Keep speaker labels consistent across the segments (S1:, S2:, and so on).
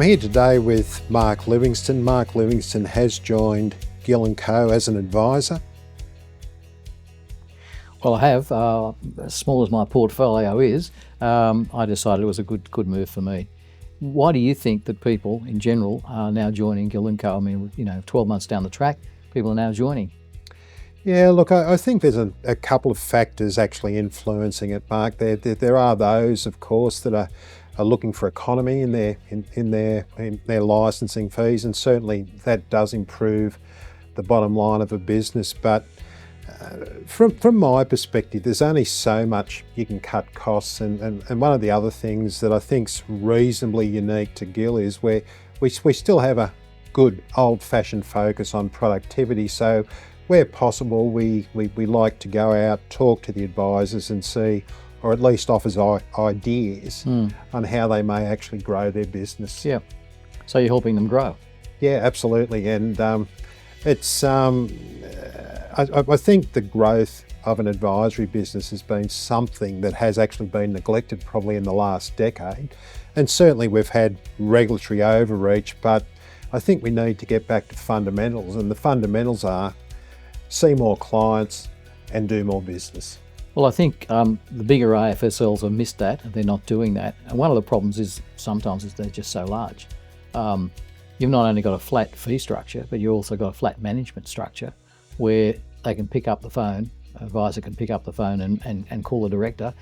S1: here today with Mark Livingston. Mark Livingston has joined Gill & Co as an advisor.
S2: Well, I have. As small as my portfolio is, I decided it was a good move for me. Why do you think that people in general are now joining Gill & Co? I mean, 12 months down the track, people are now joining.
S1: Yeah, look, I think there's a couple of factors actually influencing it, Mark. There are those, of course, that are looking for economy in their licensing fees, and certainly that does improve the bottom line of a business. But from my perspective, there's only so much you can cut costs, and one of the other things that I think's reasonably unique to Gill is where we still have a good old-fashioned focus on productivity. So where possible, we like to go out, talk to the advisors and see, or at least offers ideas on how they may actually grow their business.
S2: Yeah. So you're helping them grow.
S1: Yeah, absolutely. And it's I think the growth of an advisory business has been something that has actually been neglected probably in the last decade. And certainly we've had regulatory overreach, but I think we need to get back to fundamentals, and the fundamentals are see more clients and do more business.
S2: Well, I think the bigger AFSLs have missed that, and they're not doing that. And one of the problems is sometimes they're just so large. You've not only got a flat fee structure, but you've also got a flat management structure where they can pick up the phone, an advisor can pick up the phone and call the director,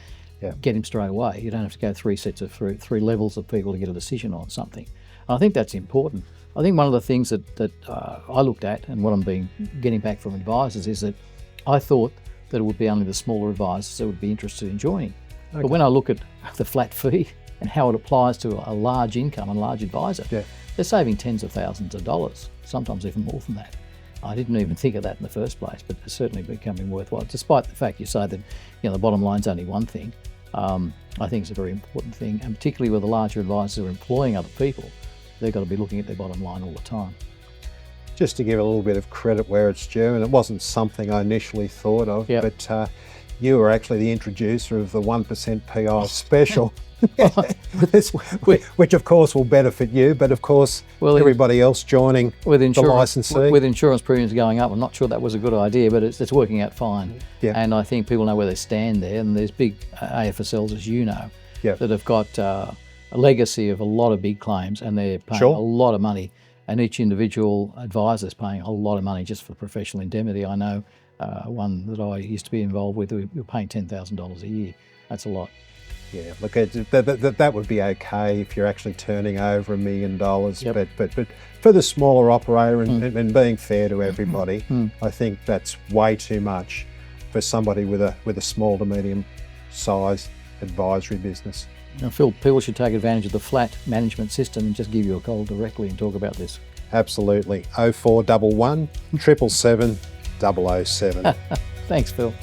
S2: get him straight away. You don't have to go three levels of people to get a decision on something. And I think that's important. I think one of the things that I looked at, and what I'm getting back from advisors, is that I thought that it would be only the smaller advisors that would be interested in joining. Okay. But when I look at the flat fee and how it applies to a large income and large advisor, they're saving tens of thousands of dollars, sometimes even more than that. I didn't even think of that in the first place, but it's certainly becoming worthwhile. Despite the fact you say that the bottom line's only one thing, I think it's a very important thing, and particularly with the larger advisors who are employing other people, they've got to be looking at their bottom line all the time.
S1: Just to give a little bit of credit where it's due, and it wasn't something I initially thought of, but you were actually the introducer of the 1% PI special, which of course will benefit you, but of course everybody else joining the licensee.
S2: With insurance premiums going up, I'm not sure that was a good idea, but it's working out fine. Yeah. And I think people know where they stand there, and there's big AFSLs, as you know, that have got a legacy of a lot of big claims, and they're paying a lot of money. And each individual advisor is paying a lot of money just for professional indemnity. I know one that I used to be involved with, we were paying $10,000 a year. That's a lot.
S1: Yeah, look, that would be okay if you're actually turning over $1 million. But for the smaller operator and being fair to everybody, I think that's way too much for somebody with a small to medium sized advisory business.
S2: Now, Phil, people should take advantage of the flat management system and just give you a call directly and talk about this.
S1: Absolutely. 0411 777 007.
S2: Thanks, Phil.